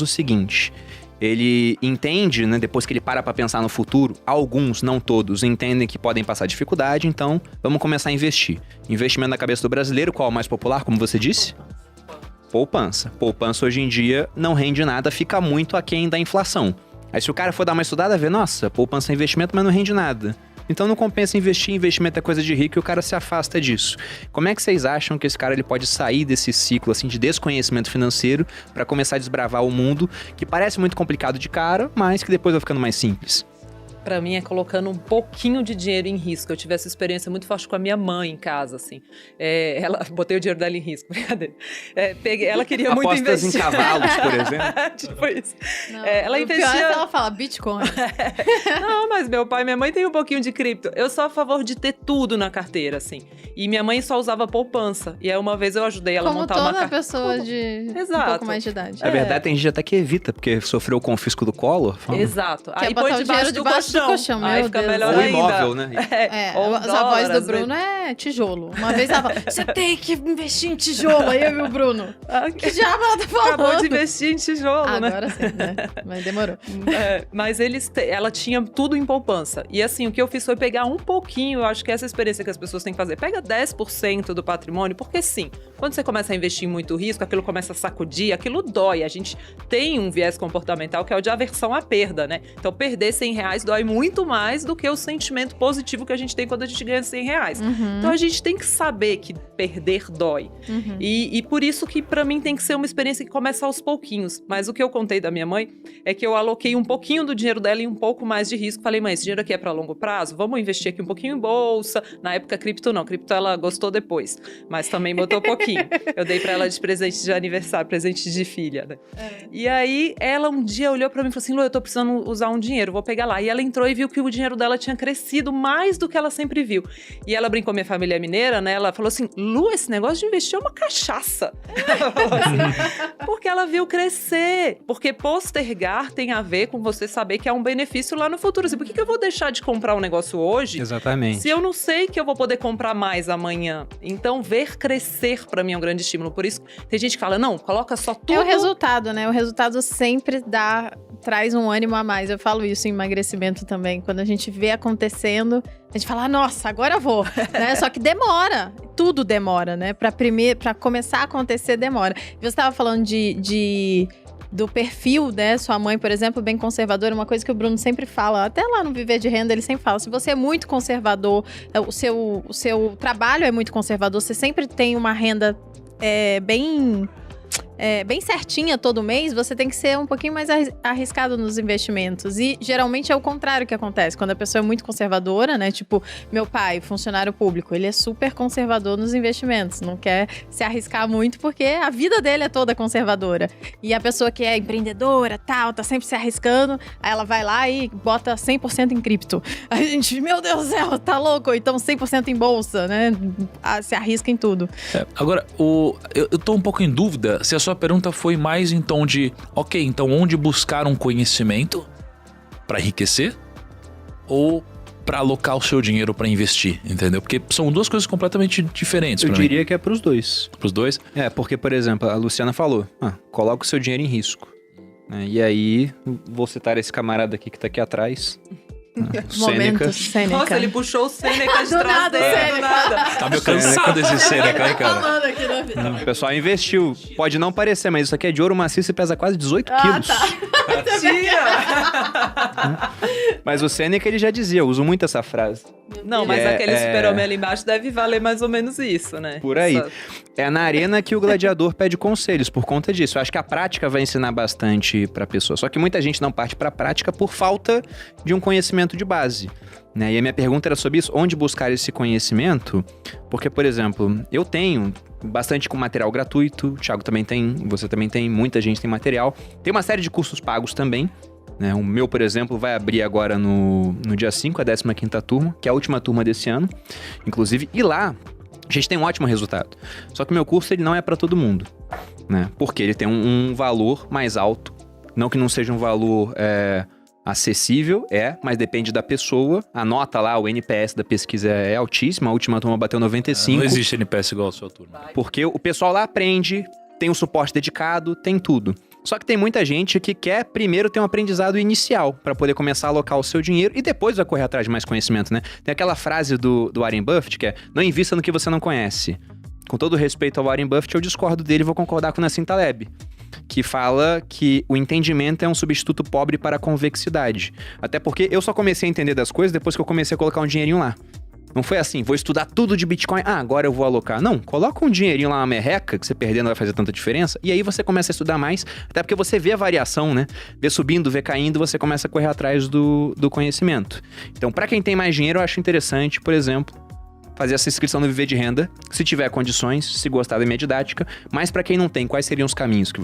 o seguinte... Ele entende, né, depois que ele para pensar no futuro, alguns, não todos, entendem que podem passar dificuldade, então vamos começar a investir. Investimento na cabeça do brasileiro, qual é o mais popular, como você disse? Poupança. Poupança hoje em dia não rende nada, fica muito aquém da inflação. Aí se o cara for dar uma estudada, vê, nossa, poupança é investimento, mas não rende nada. Então não compensa investir, investimento é coisa de rico e o cara se afasta disso. Como é que vocês acham que esse cara ele pode sair desse ciclo assim de desconhecimento financeiro para começar a desbravar o mundo, que parece muito complicado de cara, mas que depois vai ficando mais simples? Pra mim é colocando um pouquinho de dinheiro em risco. Eu tive essa experiência muito forte com a minha mãe em casa, assim. Botei o dinheiro dela em risco, brincadeira. Ela queria muito Apostas investir. em cavalos, por exemplo. Tipo isso. Não, Ela o investia... pior é que ela fala Bitcoin. Não, mas meu pai e minha mãe têm um pouquinho de cripto. Eu sou a favor de ter tudo na carteira, assim. E minha mãe só usava poupança. E aí uma vez eu ajudei ela a montar uma Como toda carteira. pessoa de Exato. um pouco mais de idade. Na verdade, tem gente até que evita, porque sofreu o confisco do Collor. Exato. Quer Aí botar põe o dinheiro debaixo do colchão, Aí meu fica Deus. melhor Ou ainda. imóvel, né? Ou Os dólar, avós do às Bruno é tijolo. Uma vez ela falou, você tem que investir em tijolo. Aí eu e o Bruno. Que diabo ela tá falando? Acabou de investir em tijolo, né? Agora sim, né? Mas demorou. Mas ela tinha tudo em poupança. E assim, o que eu fiz foi pegar um pouquinho, eu acho que essa experiência que as pessoas têm que fazer. Pega 10% do patrimônio, porque sim, quando você começa a investir em muito risco, aquilo começa a sacudir, aquilo dói. A gente tem um viés comportamental que é o de aversão à perda, né? Então, perder R$100 dói muito mais do que o sentimento positivo que a gente tem quando a gente ganha R$100. Então, a gente tem que saber que perder dói. E por isso que, pra mim, tem que ser uma experiência que começa aos pouquinhos. Mas o que eu contei da minha mãe é que eu aloquei um pouquinho do dinheiro dela em um pouco mais de risco. Falei, mãe, esse dinheiro aqui é pra longo prazo? Vamos investir aqui um pouquinho em bolsa. Na época, cripto não. Cripto ela gostou depois. Mas também botou pouquinho. Eu dei pra ela de presente de aniversário, presente de filha, né? E aí, ela um dia olhou pra mim e falou assim, Lu, eu tô precisando usar um dinheiro, vou pegar lá. E ela entrou e viu que o dinheiro dela tinha crescido mais do que ela sempre viu. E ela brincou, minha família é mineira, né? Ela falou assim, Lu, esse negócio de investir é uma cachaça. Ela falou assim, porque ela viu crescer. Porque postergar tem a ver com você saber que é um benefício lá no futuro. Assim, por que eu vou deixar de comprar um negócio hoje? Exatamente. Se eu não sei que eu vou poder comprar mais amanhã. Então, ver crescer pra mim é um grande estímulo. Por isso, tem gente que fala, não, coloca só tudo. É o resultado, né? O resultado sempre traz um ânimo a mais. Eu falo isso em emagrecimento também. Quando a gente vê acontecendo, a gente fala, nossa, agora eu vou. Né? Só que demora. Tudo demora, né? Pra começar a acontecer, demora. Você estava falando do perfil, né? Sua mãe, por exemplo, bem conservadora, uma coisa que o Bruno sempre fala, até lá no Viver de Renda, ele sempre fala, se você é muito conservador, o seu trabalho é muito conservador, você sempre tem uma renda bem certinha todo mês, você tem que ser um pouquinho mais arriscado nos investimentos. E geralmente é o contrário que acontece. Quando a pessoa é muito conservadora, né? Tipo, meu pai, funcionário público, ele é super conservador nos investimentos. Não quer se arriscar muito porque a vida dele é toda conservadora. E a pessoa que é empreendedora, tal, tá sempre se arriscando, aí ela vai lá e bota 100% em cripto. Aí a gente, meu Deus do céu, tá louco? Então 100% em bolsa, né? Se arrisca em tudo. Agora, eu tô um pouco em dúvida se a sua pergunta foi mais em tom de, ok, então onde buscar um conhecimento para enriquecer ou para alocar o seu dinheiro para investir, entendeu? Porque são duas coisas completamente diferentes. Eu diria que é pros dois. Pros dois? Porque, por exemplo, a Luciana falou, coloca o seu dinheiro em risco. E aí, vou citar esse camarada aqui que tá aqui atrás. Momento Sêneca. Nossa, ele puxou o Sêneca de Do trás nada, dele, Sêneca. do nada. Tá meio cansado esse Sêneca aí, cara. Falando aqui na vida. O pessoal investiu. Pode não parecer, mas isso aqui é de ouro maciço e pesa quase 18 quilos. Mentira! Mas o Sêneca, ele já dizia, eu uso muito essa frase. Não, mas aquele super-homem ali embaixo deve valer mais ou menos isso, né? Por aí. É na arena que o gladiador pede conselhos por conta disso. Eu acho que a prática vai ensinar bastante pra pessoa. Só que muita gente não parte pra prática por falta de um conhecimento de base. Né? E a minha pergunta era sobre isso, onde buscar esse conhecimento? Porque, por exemplo, eu tenho bastante com material gratuito, o Thiago também tem, você também tem, muita gente tem material. Tem uma série de cursos pagos também. Né? O meu, por exemplo, vai abrir agora no dia 5, a 15ª turma, que é a última turma desse ano, inclusive. E lá, a gente tem um ótimo resultado. Só que o meu curso, ele não é para todo mundo, né? Porque ele tem um valor mais alto. Não que não seja um valor acessível, mas depende da pessoa. A nota lá, o NPS da pesquisa é altíssima. A última turma bateu 95. Não existe NPS igual a sua turma. Porque o pessoal lá aprende, tem um suporte dedicado, tem tudo. Só que tem muita gente que quer primeiro ter um aprendizado inicial para poder começar a alocar o seu dinheiro e depois vai correr atrás de mais conhecimento, né? Tem aquela frase do Warren Buffett que é: não invista no que você não conhece. Com todo respeito ao Warren Buffett, eu discordo dele e vou concordar com o Nassim Taleb, que fala que o entendimento é um substituto pobre para a convexidade. Até porque eu só comecei a entender das coisas depois que eu comecei a colocar um dinheirinho lá. Não foi assim, vou estudar tudo de Bitcoin, agora eu vou alocar. Não, coloca um dinheirinho lá, uma merreca, que você perder não vai fazer tanta diferença, e aí você começa a estudar mais, até porque você vê a variação, né? Vê subindo, vê caindo, você começa a correr atrás do conhecimento. Então, para quem tem mais dinheiro, eu acho interessante, por exemplo, fazer essa inscrição no Viver de Renda, se tiver condições, se gostar da minha didática, mas para quem não tem, quais seriam os caminhos que